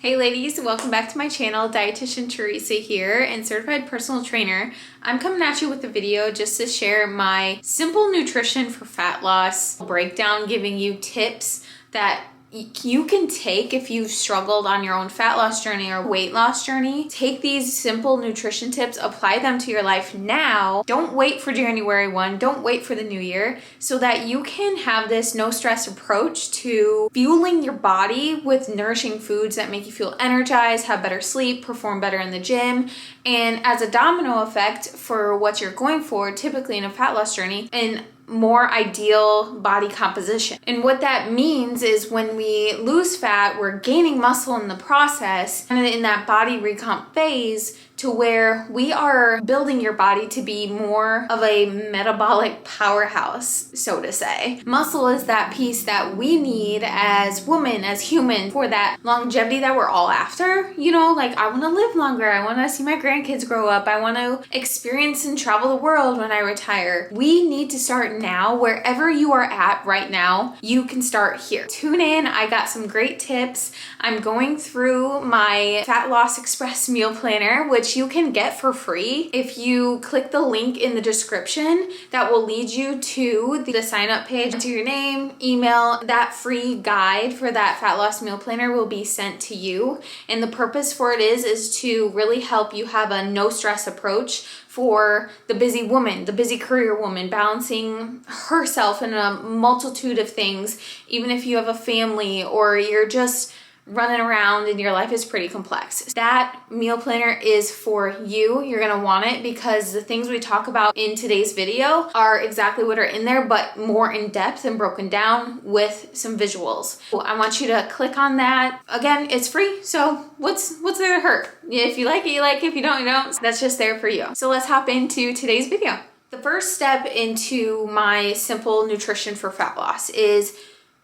Hey ladies, welcome back to my channel. Dietitian Teresa here and certified personal trainer. I'm coming at you with a video just to share my simple nutrition for fat loss breakdown, giving you tips that you can take if you've struggled on your own fat loss journey or weight loss journey. Take these simple nutrition tips, apply them to your life now. Don't wait for January 1. Don't wait for the new year, so that you can have this no stress approach to fueling your body with nourishing foods that make you feel energized, have better sleep, perform better in the gym, and as a domino effect for what you're going for, typically in a fat loss journey, and more ideal body composition. And what that means is when we lose fat, we're gaining muscle in the process, and in that body recomp phase to where we are building your body to be more of a metabolic powerhouse, so to say. Muscle is that piece that we need as women, as humans, for that longevity that we're all after. You know, like, I want to live longer. I want to see my grandkids grow up. I want to experience and travel the world when I retire. We need to start now. Wherever you are at right now, you can start here. Tune in. I got some great tips. I'm going through my Fat Loss Express meal planner, which you can get for free if you click the link in the description. That will lead you to the sign up page. Enter your name, email. That free guide for that fat loss meal planner will be sent to you, and the purpose for it is to really help you have a no stress approach for the busy woman, the busy career woman, balancing herself in a multitude of things, even if you have a family or you're just running around and your life is pretty complex. That meal planner is for you. You're gonna want it because the things we talk about in today's video are exactly what are in there, but more in depth and broken down with some visuals. I want you to click on that. Again, it's free, so what's there to hurt? If you like it, you like it. If you don't, you don't. That's just there for you. So let's hop into today's video. The first step into my simple nutrition for fat loss is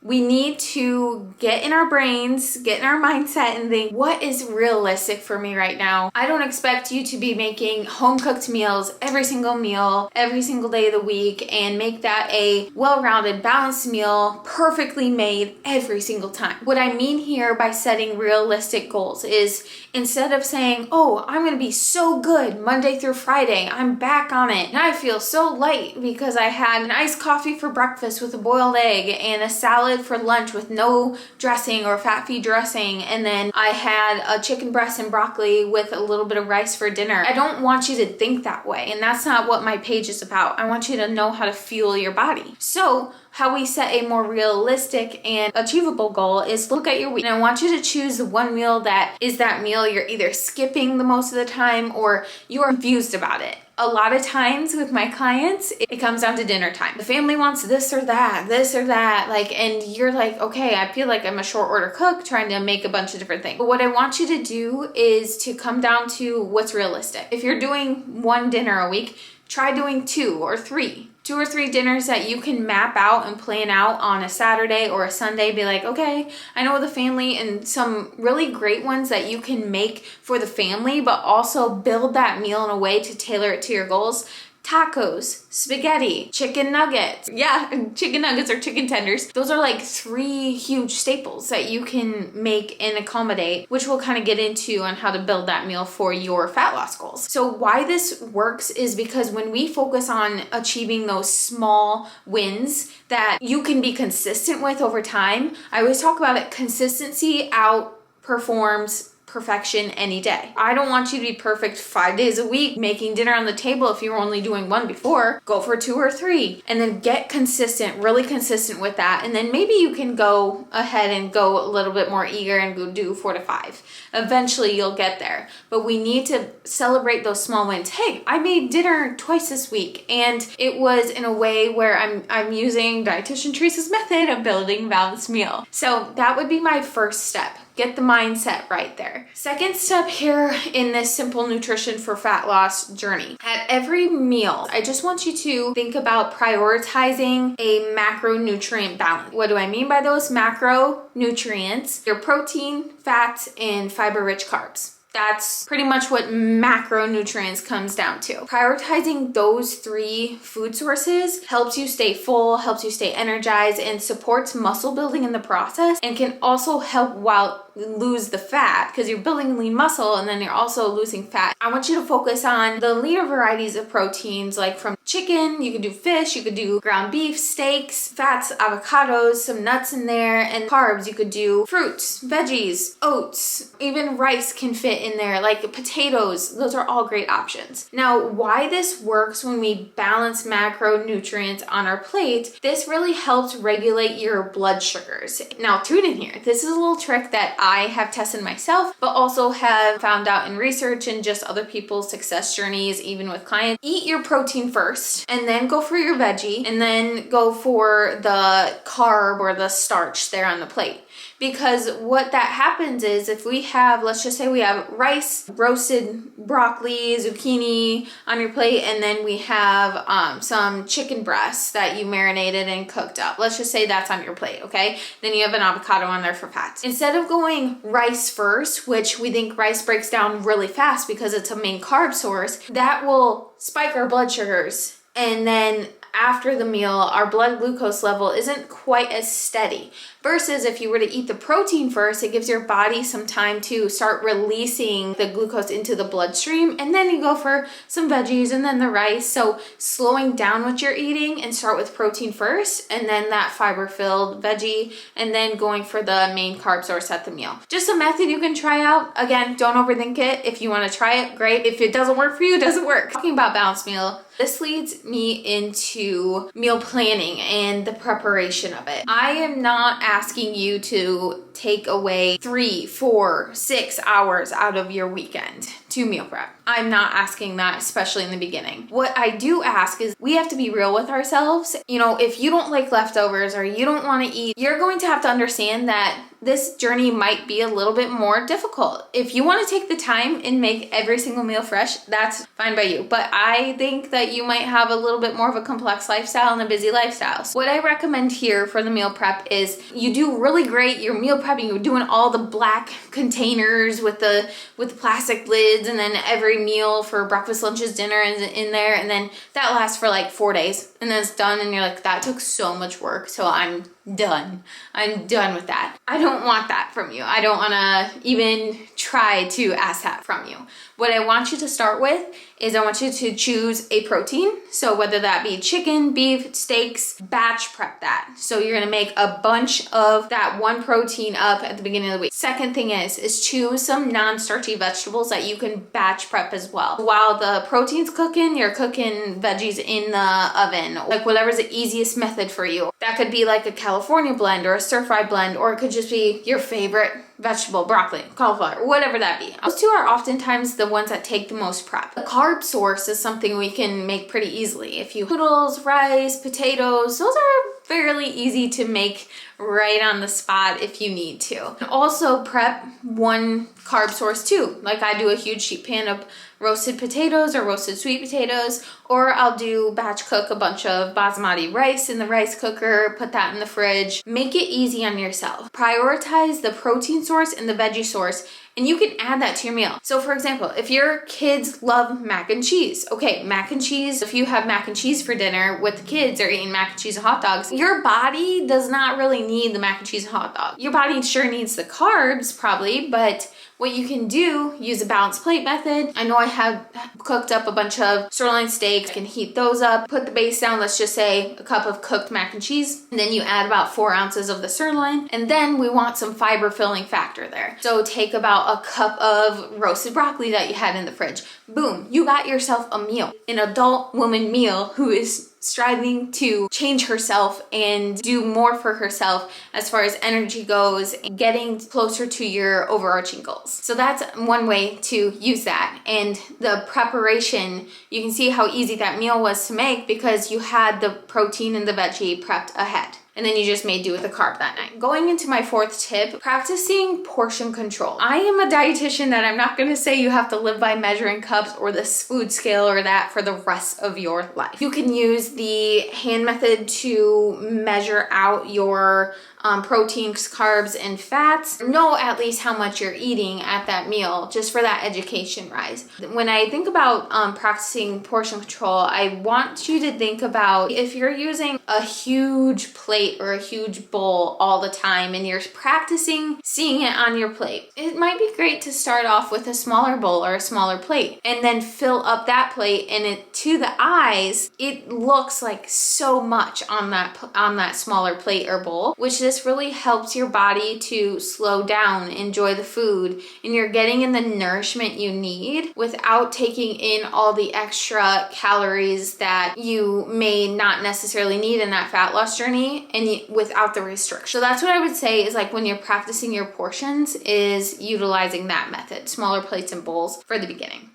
we need to get in our brains, get in our mindset and think, what is realistic for me right now? I don't expect you to be making home-cooked meals every single meal, every single day of the week, and make that a well-rounded, balanced meal, perfectly made every single time. What I mean here by setting realistic goals is instead of saying, oh, I'm gonna be so good Monday through Friday, I'm back on it, and I feel so light because I had an iced coffee for breakfast with a boiled egg and a salad for lunch with no dressing or fat-free dressing, and then I had a chicken breast and broccoli with a little bit of rice for dinner. I don't want you to think that way, and that's not what my page is about. I want you to know how to fuel your body. So how we set a more realistic and achievable goal is look at your week. And I want you to choose the one meal that is that meal you're either skipping the most of the time or you are confused about it. A lot of times with my clients, it comes down to dinner time. The family wants this or that, and you're like, okay, I feel like I'm a short order cook trying to make a bunch of different things. But what I want you to do is to come down to what's realistic. If you're doing one dinner a week, try doing two or three dinners that you can map out and plan out on a Saturday or a Sunday. Be like, okay, I know the family, and some really great ones that you can make for the family, but also build that meal in a way to tailor it to your goals. Tacos, spaghetti, chicken nuggets. Yeah, chicken nuggets or chicken tenders. Those are like three huge staples that you can make and accommodate, which we'll kind of get into on how to build that meal for your fat loss goals. So why this works is because when we focus on achieving those small wins that you can be consistent with over time, I always talk about it, consistency outperforms perfection any day. I don't want you to be perfect 5 days a week making dinner on the table if you were only doing one before. Go for 2 or 3 and then get consistent, really consistent with that. And then maybe you can go ahead and go a little bit more eager and go do 4 to 5. Eventually you'll get there. But we need to celebrate those small wins. Hey, I made dinner twice this week and it was in a way where I'm using Dietitian Teresa's method of building a balanced meal. So that would be my first step. Get the mindset right there. Second step here in this simple nutrition for fat loss journey. At every meal, I just want you to think about prioritizing a macronutrient balance. What do I mean by those macronutrients? Your protein, fats, and fiber-rich carbs. That's pretty much what macronutrients comes down to. Prioritizing those 3 food sources helps you stay full, helps you stay energized, and supports muscle building in the process, and can also help while lose the fat because you're building lean muscle and then you're also losing fat. I want you to focus on the leaner varieties of proteins, like from chicken, you could do fish, you could do ground beef, steaks, fats, avocados, some nuts in there, and carbs, you could do fruits, veggies, oats, even rice can fit in there, like potatoes. Those are all great options. Now, why this works when we balance macronutrients on our plate, this really helps regulate your blood sugars. Now, tune in here. This is a little trick that I have tested myself, but also have found out in research and just other people's success journeys, even with clients. Eat your protein first, and then go for your veggie, and then go for the carb or the starch there on the plate. Because what that happens is if we have, let's just say we have rice, roasted broccoli, zucchini on your plate, and then we have some chicken breasts that you marinated and cooked up. Let's just say that's on your plate, okay? Then you have an avocado on there for fats. Instead of going rice first, which we think rice breaks down really fast because it's a main carb source, that will spike our blood sugars. And then after the meal, our blood glucose level isn't quite as steady. Versus if you were to eat the protein first, it gives your body some time to start releasing the glucose into the bloodstream, and then you go for some veggies and then the rice. So slowing down what you're eating and start with protein first, and then that fiber-filled veggie, and then going for the main carb source at the meal. Just a method you can try out. Again, don't overthink it. If you want to try it, great. If it doesn't work for you, it doesn't work. Talking about balanced meal, this leads me into meal planning and the preparation of it. I am not asking you to take away 3, 4, 6 hours out of your weekend to meal prep. I'm not asking that, especially in the beginning. What I do ask is we have to be real with ourselves. You know, if you don't like leftovers or you don't want to eat, you're going to have to understand that this journey might be a little bit more difficult. If you want to take the time and make every single meal fresh, that's fine by you. But I think that you might have a little bit more of a complex lifestyle and a busy lifestyle. So what I recommend here for the meal prep is you do really great. You're meal prepping, you're doing all the black containers with the plastic lids, and then every meal for breakfast, lunches, dinner is in there, and then that lasts for like 4 days, and then it's done, and you're like, that took so much work, so I'm done with that. I don't want that from you. I don't want to even try to ask that from you. What I want you to start with is I want you to choose a protein. So whether that be chicken, beef, steaks, batch prep that. So you're gonna make a bunch of that one protein up at the beginning of the week. Second thing is choose some non-starchy vegetables that you can batch prep as well. While the protein's cooking, you're cooking veggies in the oven, like whatever's the easiest method for you. That could be like a California blend or a stir-fry blend, or it could just be your favorite vegetable, broccoli, cauliflower, whatever that be. Those two are oftentimes the ones that take the most prep. The carb source is something we can make pretty easily. If you noodles, rice, potatoes, those are fairly easy to make right on the spot if you need to. Also prep one carb source too. Like I do a huge sheet pan of roasted potatoes or roasted sweet potatoes, or I'll do batch cook a bunch of basmati rice in the rice cooker, put that in the fridge. Make it easy on yourself. Prioritize the protein source and the veggie source, and you can add that to your meal. So for example, if your kids love mac and cheese, okay, mac and cheese, if you have mac and cheese for dinner with the kids or eating mac and cheese and hot dogs, your body does not really need the mac and cheese and hot dog. Your body sure needs the carbs probably, but what you can do, use a balanced plate method. I know I have cooked up a bunch of sirloin steaks. You can heat those up, put the base down, let's just say a cup of cooked mac and cheese, and then you add about 4 ounces of the sirloin, and then we want some fiber filling factor there. So take about a cup of roasted broccoli that you had in the fridge. Boom, you got yourself a meal, an adult woman meal who is striving to change herself and do more for herself as far as energy goes, getting closer to your overarching goals. So that's one way to use that. And the preparation, you can see how easy that meal was to make because you had the protein and the veggie prepped ahead. And then you just made do with the carb that night. Going into my fourth tip, practicing portion control. I am a dietitian that I'm not gonna say you have to live by measuring cups or this food scale or that for the rest of your life. You can use the hand method to measure out your proteins, carbs, and fats, know at least how much you're eating at that meal, just for that education rise. When I think about practicing portion control, I want you to think about if you're using a huge plate or a huge bowl all the time and you're practicing seeing it on your plate, it might be great to start off with a smaller bowl or a smaller plate and then fill up that plate, and it to the eyes it looks like so much on that smaller plate or bowl, which this really helps your body to slow down, enjoy the food, and you're getting in the nourishment you need without taking in all the extra calories that you may not necessarily need in that fat loss journey, and without the restriction. So that's what I would say is like when you're practicing your portions is utilizing that method, smaller plates and bowls for the beginning.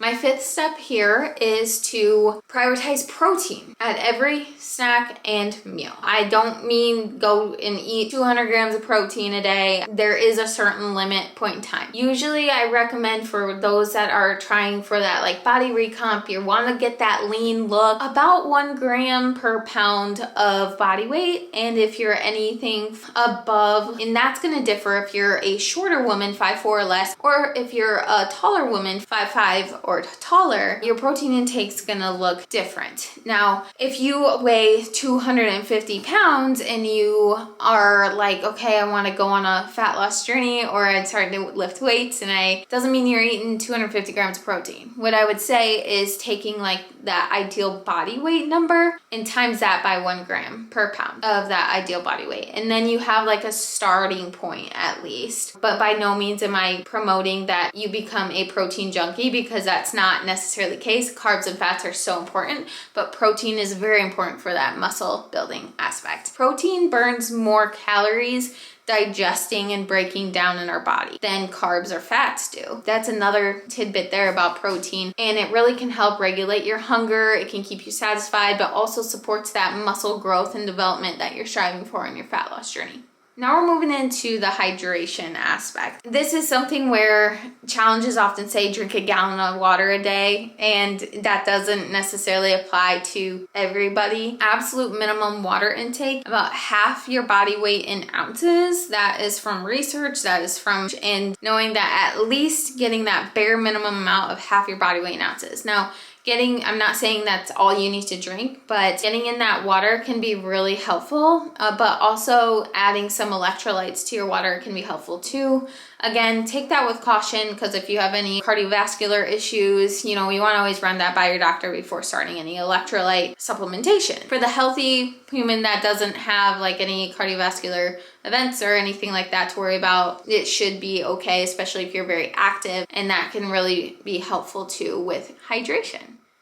My fifth step here is to prioritize protein at every snack and meal. I don't mean go and eat 200 grams of protein a day. There is a certain point in time. Usually I recommend for those that are trying for that like body recomp, you want to get that lean look, about 1 gram per pound of body weight. And if you're anything above, and that's going to differ if you're a shorter woman, 5'4" or less, or if you're a taller woman, 5'5" or taller, your protein intake's gonna look different. Now, if you weigh 250 pounds and you are like, okay, I want to go on a fat loss journey, or I'm starting to lift weights, and doesn't mean you're eating 250 grams of protein. What I would say is taking like that ideal body weight number and times that by 1 gram per pound of that ideal body weight. And then you have like a starting point at least. But by no means am I promoting that you become a protein junkie, because that's not necessarily the case. Carbs and fats are so important, but protein is very important for that muscle building aspect. Protein burns more calories digesting and breaking down in our body than carbs or fats do. That's another tidbit there about protein, and it really can help regulate your hunger. It can keep you satisfied, but also supports that muscle growth and development that you're striving for in your fat loss journey. Now we're moving into the hydration aspect. This is something where challenges often say drink a gallon of water a day, and that doesn't necessarily apply to everybody. Absolute minimum water intake, about half your body weight in ounces. That is from research, and knowing that at least getting that bare minimum amount of half your body weight in ounces. Now, I'm not saying that's all you need to drink, but getting in that water can be really helpful, but also adding some electrolytes to your water can be helpful too. Again, take that with caution, because if you have any cardiovascular issues, you want to always run that by your doctor before starting any electrolyte supplementation. For the healthy human that doesn't have like any cardiovascular events or anything like that to worry about, it should be okay, especially if you're very active, and that can really be helpful too with hydration.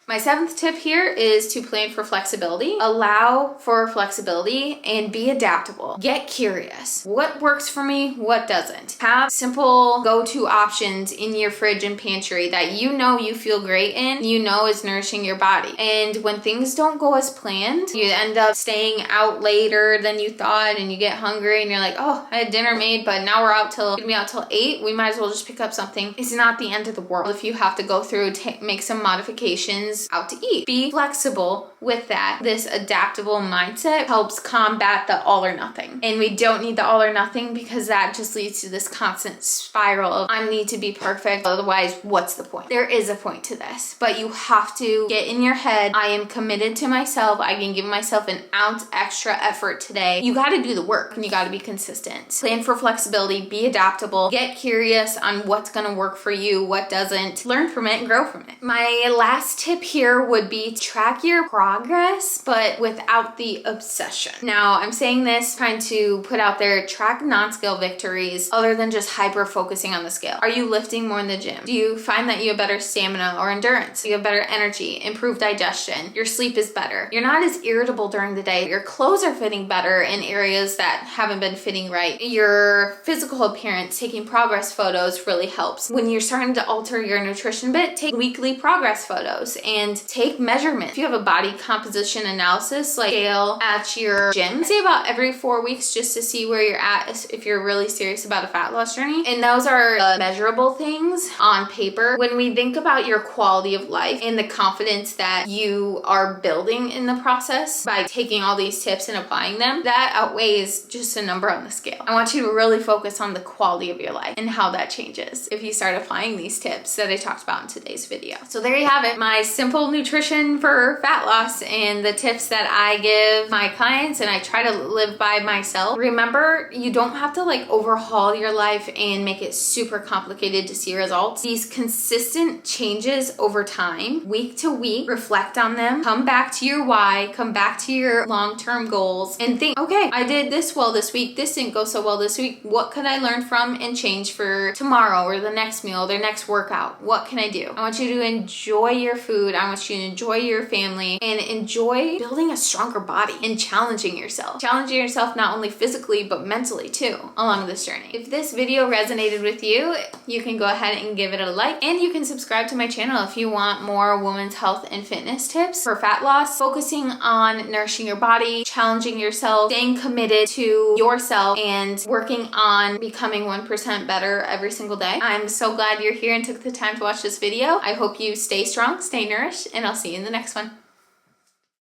My seventh tip here is to plan for flexibility. Allow for flexibility and be adaptable. Get curious. What works for me? What doesn't? Have simple go-to options in your fridge and pantry that you feel great in, is nourishing your body. And when things don't go as planned, you end up staying out later than you thought, and you get hungry and you're like, oh, I had dinner made, but now we're gonna be out till 8. We might as well just pick up something. It's not the end of the world if you have to go through, make some modifications out to eat. Be flexible with that. This adaptable mindset helps combat the all or nothing. And we don't need the all or nothing, because that just leads to this constant spiral of I need to be perfect, otherwise what's the point? There is a point to this, but you have to get in your head, I am committed to myself. I can give myself an ounce extra effort today. You got to do the work, and you got to be consistent. Plan for flexibility, be adaptable, get curious on what's going to work for you, what doesn't, learn from it and grow from it. My last tip here would be track your progress, but without the obsession. Now, I'm saying this trying to put out there, track non-scale victories other than just hyper focusing on the scale. Are you lifting more in the gym? Do you find that you have better stamina or endurance? You have better energy, improved digestion, your sleep is better, you're not as irritable during the day, your clothes are fitting better in areas that haven't been fitting right, your physical appearance, taking progress photos really helps. When you're starting to alter your nutrition bit, take weekly progress photos and take measurements. If you have a body composition analysis, like scale at your gym, say about every 4 weeks, just to see where you're at if you're really serious about a fat loss journey. And those are measurable things on paper. When we think about your quality of life and the confidence that you are building in the process by taking all these tips and applying them, that outweighs just a number on the scale. I want you to really focus on the quality of your life and how that changes if you start applying these tips that I talked about in today's video. So there you have it, my simple nutrition for fat loss and the tips that I give my clients and I try to live by myself. Remember, you don't have to like overhaul your life and make it super complicated to see results. These consistent changes over time, week to week, reflect on them, come back to your why, come back to your long-term goals and think, okay, I did this well this week, this didn't go so well this week. What could I learn from and change for tomorrow or the next meal, their next workout? What can I do? I want you to enjoy your food. I want you to enjoy your family and enjoy building a stronger body and challenging yourself. Challenging yourself not only physically, but mentally too along this journey. If this video resonated with you, you can go ahead and give it a like, and you can subscribe to my channel if you want more women's health and fitness tips for fat loss, focusing on nourishing your body, challenging yourself, staying committed to yourself, and working on becoming 1% better every single day. I'm so glad you're here and took the time to watch this video. I hope you stay strong, stay nourished, and I'll see you in the next one.